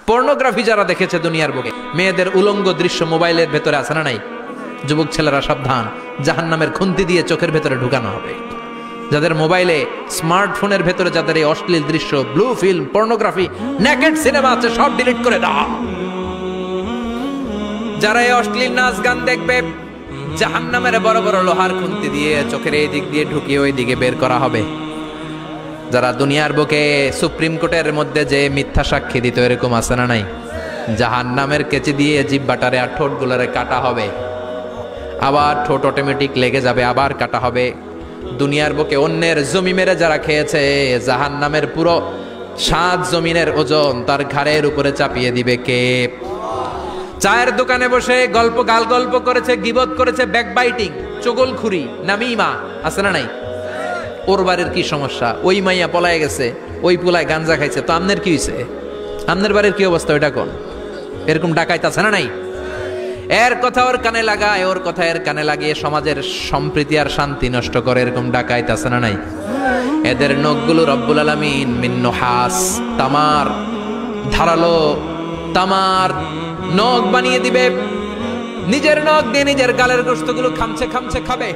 Pornography যারা দেখেছে দুনিয়ার বুকে, মেয়েদের উলঙ্গ দৃশ্য মোবাইলের ভেতরে আছে না নাই? যুবক ছেলেরা সাবধান, জাহান্নামের খুন্তি দিয়ে চোখের ভেতরে ঢুকানো হবে। যাদের মোবাইলে, স্মার্টফোনের ভেতরে যাদের এই অশ্লীল দৃশ্য, blue film, pornography, naked cinema আছে, সব ডিলিট করে দাও। যারা এই অশ্লীল নাচ গান দেখবে, জাহান্নামের বড় বড় লোহার খুন্তি দিয়ে চোখের এই দিক দিয়ে ঢুকিয়ে ওই দিকে বের করা হবে। যারা দুনিয়ার বুকে সুপ্রিম কোর্টের মধ্যে যে মিথ্যা সাক্ষী দিত, এরকম আছে না নাই? জাহান্নামের কেচি দিয়ে জিহ্বাটারে আর ঠোঁট গুলারে কাটা হবে, আবার ঠোঁট অটোমেটিক লেগে যাবে, আবার কাটা হবে। দুনিয়ার বুকে অন্যের জমি মেরে যারা খেয়েছে, জাহান্নামের পুরো 7 জমিনের ওজন তার ঘাড়ের উপরে চাপিয়ে দিবে কে? চায়ের দোকানে বসে গল্প করেছে, গীবত করেছে, ব্যাকবাইটিং, চুগলখুরি, নামিমা, আছে না নাই? ওর বাড়ির কি সমস্যা, ওই মাইয়া পলায় গেছে, ওই পোলায় গাঞ্জা খাইছে, তো আমনের কি হয়েছে? আমনের বাড়ির কি অবস্থা ওইটা কোন? এরকম ডাকাইত আছে না নাই? এর কথা ওর কানে লাগায়, ওর কথা এর কানে লাগিয়ে সমাজের সম্প্রীতি আর শান্তি নষ্ট করে, এরকম ডাকাইত আছে না নাই? এদের নখগুলো রব্বুল আলামিন মিন নুহাস, তামার, ধারালো তামার নখ বানিয়ে দিবে। নিজের নখ দিয়ে নিজের গালের গোশতগুলো খামছে খাবে।